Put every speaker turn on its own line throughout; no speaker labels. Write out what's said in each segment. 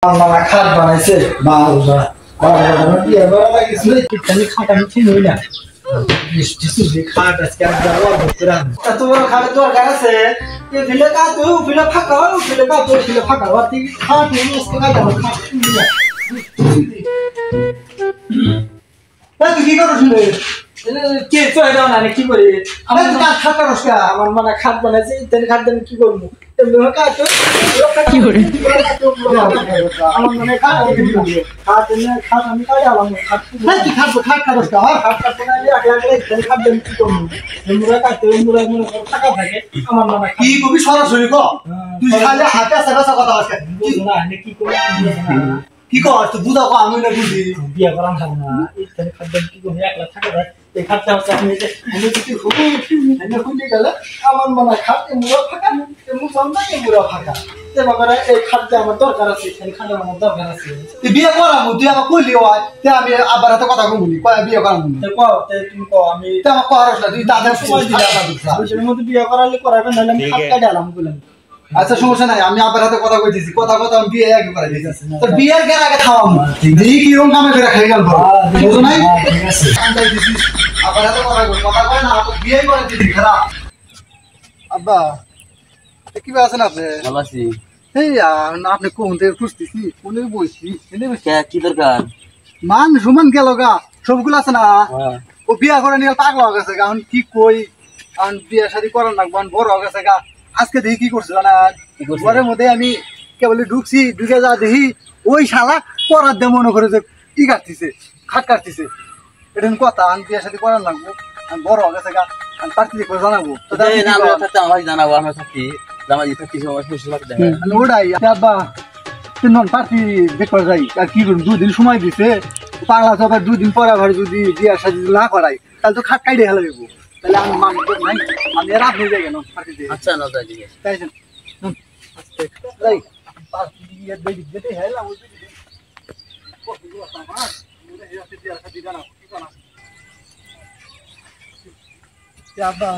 মামা খাট বানাইছে মালদা বাবা বিয়ে করা লাগিছিল কিখানি খাটা মিছি নই না বৃষ্টি সুজি খাট আজকে আর যাওয়া বকরান তোর খাটে তোর কাছে এ দিলে কা তুই ফিলে ফাঁকা ফিলে কা তুই ফিলে ফাঁকা ওতি খাট নিয়ে আজকে কা যাও খাট নিয়ে তুই কি করছিস কে চলে যাও না কি করি আমার কাজ খাটা রসকা আমার মানে খাট বানাইছে তেল খাট দেন কি করব তেমন কা তুই কি করে আমার মানে খাট খাট নিয়ে খাট আমি কাই আলাম খাট কি খাট খাট খাট রসকা খাট খাট বানাইলে এক লাখ তেল খাট দেন কি করব মুরা কা তুই মুরা মুরা টাকা থাকে আমার মানে কি কবি সরাসরি কো তুই খালি হাতে সাগা কথা আছে কি না কি করে কি কর তুই বুঝাও আমি না বুঝি বিয়া করাম খাব না এই তেল খাট দেন কি করব এক লাখ টাকা দেয় এই খাটটা হচ্ছে আমি যে আমি যদি খুব আমি খুঁজে গেলে আমার মনে খাট মুরা ফাঁকা মুখ সামনে মুরা ফাঁকা তে বাবারা এই খাটটা আমার দরকার আছে এই খাটটা আমার দরকার আছে তুই বিয়ে করাবো তুই আমার কইলি হয় তে আমি আবার এত কথা কইবি কয় বিয়ে করাবো তে কও তে তুমি কও আমি তে আমার করাস না তুই তাদের সময় দিলা আমি মধ্যে বিয়ে করালে করাবে না আমি খাটটা ডালাম বললাম আচ্ছা সমস্যা নাই আমি আবার হাতে কথা কইতেছি কথা আমি বিয়ে আগে করাই দিতেছি তো বিয়ের গের আগে খাওয়াম দেখি কি রকম কামে করে খাই গেল বুঝো নাই ঠিক আছে আন্দাজ দিছি আবার হাতে কথা কয় না আপনি বিয়ে করে দিছি খারাপ আব্বা কি আছেন আপনি
ভালো আছি
এই আপনি কোন থেকে খুঁজতেছি কোনে বইছি এনে
কি দরকার
মান সুমান গেল গা সবগুলো আছে না ও বিয়া করে নিয়ে পাগল হয়ে গেছে এখন কি কই এখন বিয়া শাদী করার লাগবে বড় হয়ে গেছে গা আজকে দেখি কি করছে জানা ঘরের মধ্যে আমি কেবল ঢুকছি ঢুকে যা দেখি ওই শালা করার দিয়ে মনে করে যে কি কাটতেছে খাট কাটতেছে এটা কথা আমি বিয়ে সাথে করার লাগবো আমি বড় হয়ে গেছে গা আমি পার্টি করে জানাবো
জানাবো আমরা থাকি জামাই থাকি
ওটাই আব্বা তিন পার্টি দেখতে যাই আর কি করুন 2 দিন সময় দিছে পাগলা সবাই 2 দিন পরে আবার যদি বিয়ার সাথে না করাই তাহলে তো খাট কাইডে হেলে দেবো তাহলে আমি মামি তো নাই আমি আর আপনি যাই কেন পার্টিতে
আচ্ছা না যাই
তাই আস্তে যাই পার্টি দিয়ে দেই যেতে হেলা ওই দিকে কত দূর আছে আমার ওরে হেলাতে দিয়ে সাথে জানা কি জানা আব্বা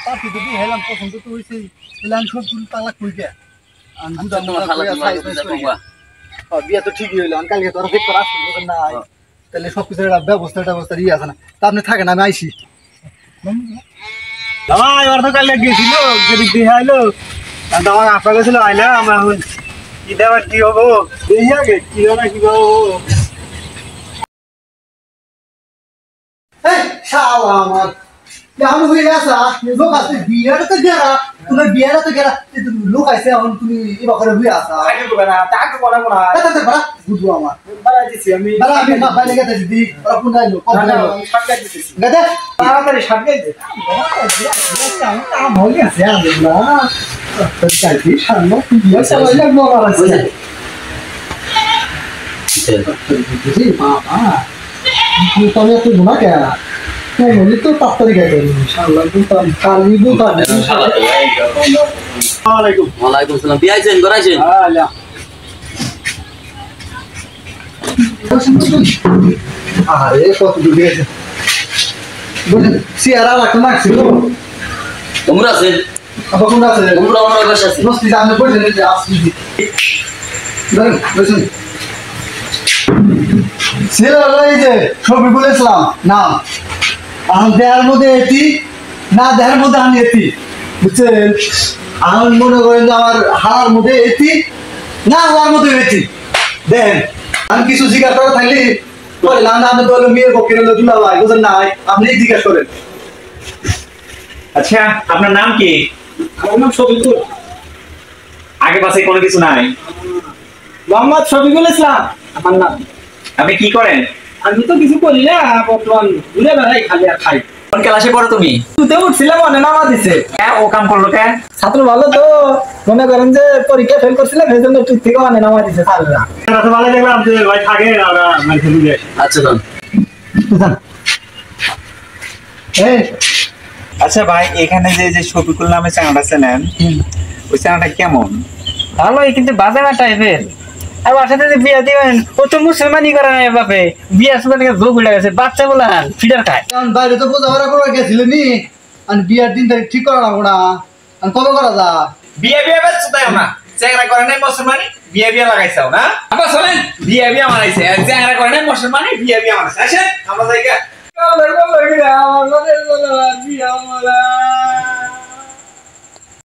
পার্টি যদি হেলাম পছন্দ তো হইছে তাহলে আমি সব তুল তালা কই গে বিয়া তো ঠিকই হইলো আমি কালকে তোর পেপার আসছে না তাহলে সবকিছু ব্যবস্থা ইয়ে আছে না তা আপনি থাকেন আমি আইসি
এবার তো কাল গেছিল যেদিক দিয়ে আইলো আমার আপা গেছিল আইলা আমার এখন কি দেওয়ার কি হবো এই আগে কি হবে কি হবো
আমার আমি হয়ে গেছা লোক আছে বিয়াটা তো গেরা তোমার বিয়াটা তো গেরা লোক আছে এখন তুমি এবার করে হয়ে আসা
আগে করবে না তাকে করা না
তাতে বড় বুঝু আমার
বাড়া দিছি আমি
না বাইরে গেতে দিদি ওরা কোন যাইলো
আমি শার্ট দিতেছি
গেতে
তাড়াতাড়ি শার্ট গাইতে
কাম হয়ে গেছে আমি না তাই সামনে বিয়া সবাই লাগবো আমার আছে বুঝি বাবা তুমি তো গুনা কে আমি তো তাড়াতাড়ি গাইতে ইনশাআল্লাহ বুঝতাম কালই বুঝতাম
ওয়ালাইকুম সালাম বিয়াইছেন করাইছেন
আলা আরে কত দূর গেছে বুঝেন সিয়ারা রাখতে মারছিল
তোমরা আছেন
আবার কোন আছে
তোমরা আমার কাছে আছে
মস্তি জানলে বসে যে আসছি ধরুন বসুন সিয়ারা এই যে শফিকুল ইসলাম নাম আমি দেহের মধ্যে এটি না দেহের মধ্যে আমি এটি বুঝছেন আমি মনে করেন যে আমার হাড়ার মধ্যে এটি না হাড়ার মধ্যে এটি দেখেন আমি কিছু জিজ্ঞাসা করে থাকলে বললাম না আমি বললাম মেয়ের পক্ষে দুলা ভাই বুঝেন না আপনি জিজ্ঞাসা করেন
আচ্ছা আপনার নাম কি আমার নাম শফিকুল আগে পাশে কোনো কিছু নাই মোহাম্মদ শফিকুল ইসলাম আমার নাম আপনি কি করেন আমি তো কিছু করি না বর্তমান ঘুরে বেড়াই খালি আর খাই
কোন ক্লাসে পড়ো তুমি
তুতে উঠছিলাম মনে নামা দিছে ও কাম করলো কেন ছাত্র ভালো তো মনে করেন যে পরীক্ষা ফেল করছিলাম সেই জন্য ঠিক থেকে মানে নামা দিছে স্যাররা তো ভালো দেখলাম যে ভাই থাকে আমরা মানে বুঝে
আচ্ছা যান
এই
আচ্ছা ভাই এখানে যে যে শফিকুল নামে চ্যানেলটা চেনেন ওই চ্যানেলটা কেমন ভালোই কিন্তু বাজার টাইপের আর বাসাতে যে বিয়া দিবেন ও তো মুসলমানই করে না বাপে বিয়া শুনে যোগ উঠে গেছে বাচ্চা বলা ফিডার খায়
কারণ বাইরে তো বোঝাপড়া করে গেছিলেন নি আর বিয়ার দিন তারিখ ঠিক করা লাগবো না আর কবে করা যা
বিয়ে বিয়ে বেশ তাই না চ্যাংরা করে নাই মুসলমানি বিয়া বিয়া লাগাইছাও না আবার চলেন বিয়া বিয়া মারাইছে চ্যাংরা করে নাই মুসলমানি বিয়া বিয়া মারাইছে আসেন আমরা জায়গা
আমার